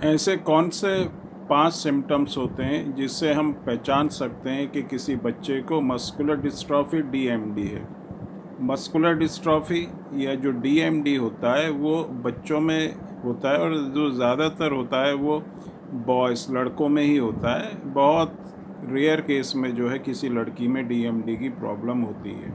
ऐसे कौन से 5 सिम्टम्स होते हैं जिससे हम पहचान सकते हैं कि किसी बच्चे को मस्कुलर डिस्ट्रॉफी डीएमडी है। मस्कुलर डिस्ट्रॉफी या जो डीएमडी होता है वो बच्चों में होता है और जो ज़्यादातर होता है वो बॉयज़ लड़कों में ही होता है। बहुत रेयर केस में जो है किसी लड़की में डीएमडी की प्रॉब्लम होती है।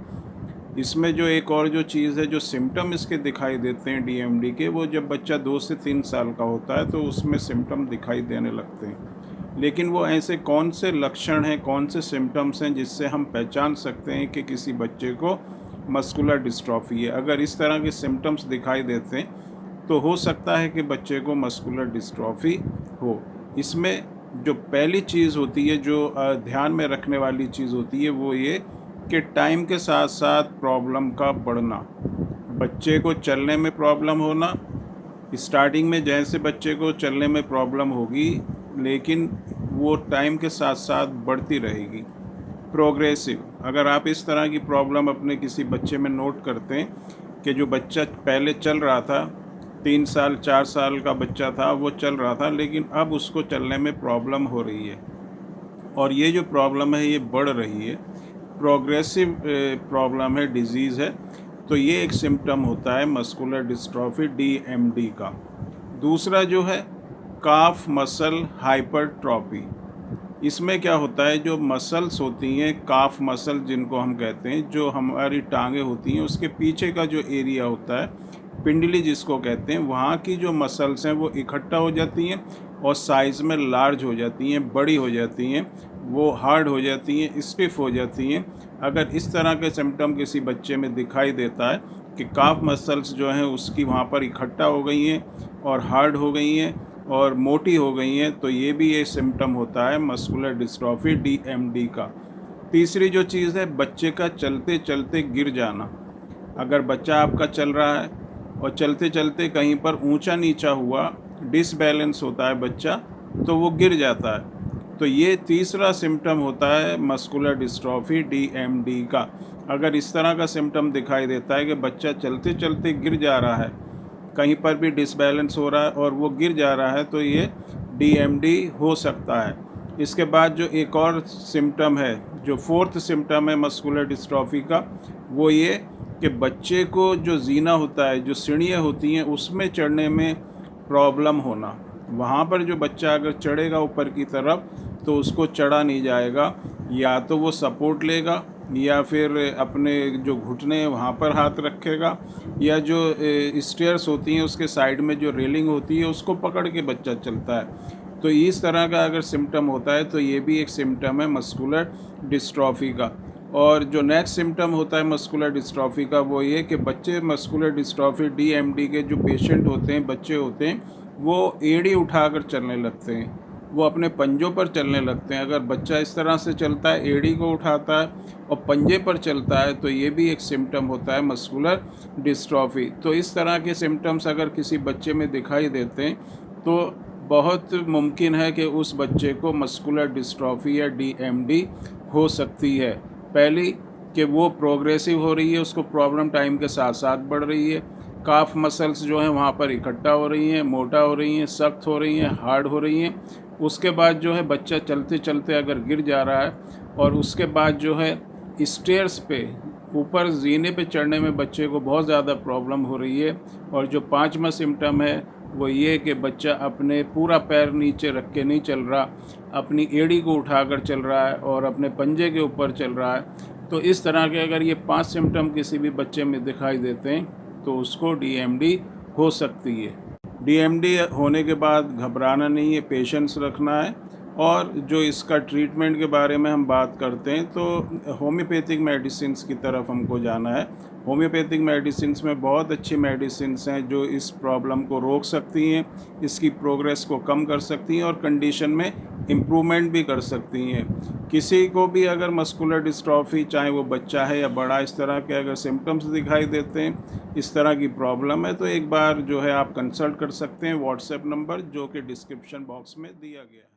इसमें जो एक और जो चीज़ है, जो सिम्टम इसके दिखाई देते हैं डीएमडी के, वो जब बच्चा 2 से 3 साल का होता है तो उसमें सिम्टम दिखाई देने लगते हैं। लेकिन वो ऐसे कौन से लक्षण हैं, कौन से सिम्टम्स हैं जिससे हम पहचान सकते हैं कि किसी बच्चे को मस्कुलर डिस्ट्रॉफी है। अगर इस तरह के सिम्टम्स दिखाई देते हैं तो हो सकता है कि बच्चे को मस्कुलर डिस्ट्रॉफी हो। इसमें जो पहली चीज़ होती है, जो ध्यान में रखने वाली चीज़ होती है, वो ये कि टाइम के साथ साथ प्रॉब्लम का बढ़ना। बच्चे को चलने में प्रॉब्लम होना, स्टार्टिंग में जैसे बच्चे को चलने में प्रॉब्लम होगी लेकिन वो टाइम के साथ साथ बढ़ती रहेगी। प्रोग्रेसिव, अगर आप इस तरह की प्रॉब्लम अपने किसी बच्चे में नोट करते हैं कि जो बच्चा पहले चल रहा था, 3 साल 4 साल का बच्चा था, वो चल रहा था लेकिन अब उसको चलने में प्रॉब्लम हो रही है और ये जो प्रॉब्लम है ये बढ़ रही है, प्रोग्रेसिव प्रॉब्लम है, डिजीज़ है, तो ये एक सिम्टम होता है मस्कुलर डिस्ट्रॉफी डीएमडी का। दूसरा जो है काफ मसल हाइपरट्रॉफी। इसमें क्या होता है, जो मसल्स होती हैं, काफ मसल जिनको हम कहते हैं, जो हमारी टांगें होती हैं, उसके पीछे का जो एरिया होता है, पिंडली जिसको कहते हैं, वहाँ की जो मसल्स हैं वो इकट्ठा हो जाती हैं और साइज़ में लार्ज हो जाती हैं, बड़ी हो जाती हैं, वो हार्ड हो जाती हैं, स्टिफ हो जाती हैं। अगर इस तरह के सिम्टम किसी बच्चे में दिखाई देता है कि काफ मसल्स जो हैं उसकी वहाँ पर इकट्ठा हो गई हैं और हार्ड हो गई हैं और मोटी हो गई हैं, तो ये भी एक सिम्टम होता है मस्कुलर डिस्ट्रॉफी डीएमडी का। तीसरी जो चीज़ है, बच्चे का चलते चलते गिर जाना। अगर बच्चा आपका चल रहा है और चलते चलते कहीं पर ऊंचा नीचा हुआ, डिसबैलेंस होता है बच्चा, तो वो गिर जाता है, तो ये तीसरा सिम्टम होता है मस्कुलर डिस्ट्रॉफी डीएमडी का। अगर इस तरह का सिम्टम दिखाई देता है कि बच्चा चलते चलते गिर जा रहा है, कहीं पर भी डिसबैलेंस हो रहा है और वो गिर जा रहा है, तो ये डीएमडी हो सकता है। इसके बाद जो एक और सिम्टम है, जो फोर्थ सिम्टम है मस्कुलर डिस्ट्रॉफी का, वो ये कि बच्चे को जो जीना होता है, जो सीढ़ियाँ होती हैं, उसमें चढ़ने में प्रॉब्लम होना। वहाँ पर जो बच्चा अगर चढ़ेगा ऊपर की तरफ तो उसको चढ़ा नहीं जाएगा, या तो वो सपोर्ट लेगा या फिर अपने जो घुटने हैं वहाँ पर हाथ रखेगा, या जो स्टेयर्स होती हैं उसके साइड में जो रेलिंग होती है उसको पकड़ के बच्चा चलता है। तो इस तरह का अगर सिम्टम होता है तो ये भी एक सिम्टम है मस्कुलर डिस्ट्रॉफी का। और जो नेक्स्ट सिम्टम होता है मस्कुलर डिस्ट्रॉफी का, वो ये कि बच्चे मस्कुलर डिस्ट्रॉफी डीएमडी के जो पेशेंट होते हैं, बच्चे होते हैं, वो एड़ी उठाकर चलने लगते हैं, वो अपने पंजों पर चलने लगते हैं। अगर बच्चा इस तरह से चलता है, एड़ी को उठाता है और पंजे पर चलता है, तो ये भी एक सिम्टम होता है मस्कुलर डिस्ट्रॉफी। तो इस तरह के सिम्टम्स अगर किसी बच्चे में दिखाई देते हैं तो बहुत मुमकिन है कि उस बच्चे को मस्कुलर डिस्ट्रॉफी या डीएमडी हो सकती है। पहली कि वो प्रोग्रेसिव हो रही है, उसको प्रॉब्लम टाइम के साथ साथ बढ़ रही है, काफ मसल्स जो हैं वहाँ पर इकट्ठा हो रही हैं, मोटा हो रही हैं, सख्त हो रही हैं, हार्ड हो रही हैं। उसके बाद जो है बच्चा चलते चलते अगर गिर जा रहा है, और उसके बाद जो है स्टेयर्स पे ऊपर जीने पे चढ़ने में बच्चे को बहुत ज़्यादा प्रॉब्लम हो रही है। और जो पांचवा सिम्टम है वो ये कि बच्चा अपने पूरा पैर नीचे रख के नहीं चल रहा, अपनी एड़ी को उठाकर चल रहा है और अपने पंजे के ऊपर चल रहा है। तो इस तरह के अगर ये 5 सिम्टम किसी भी बच्चे में दिखाई देते हैं तो उसको डीएमडी हो सकती है। डीएमडी होने के बाद घबराना नहीं है, पेशेंस रखना है। और जो इसका ट्रीटमेंट के बारे में हम बात करते हैं तो होम्योपैथिक मेडिसिन्स की तरफ हमको जाना है। होम्योपैथिक मेडिसिन्स में बहुत अच्छी मेडिसिन्स हैं जो इस प्रॉब्लम को रोक सकती हैं, इसकी प्रोग्रेस को कम कर सकती हैं और कंडीशन में इम्प्रूवमेंट भी कर सकती हैं। किसी को भी अगर मस्कुलर डिस्ट्रॉफी, चाहे वो बच्चा है या बड़ा, इस तरह के अगर सिम्टम्स दिखाई देते हैं, इस तरह की प्रॉब्लम है, तो एक बार जो है आप कंसल्ट कर सकते हैं। व्हाट्सएप नंबर जो कि डिस्क्रिप्शन बॉक्स में दिया गया है।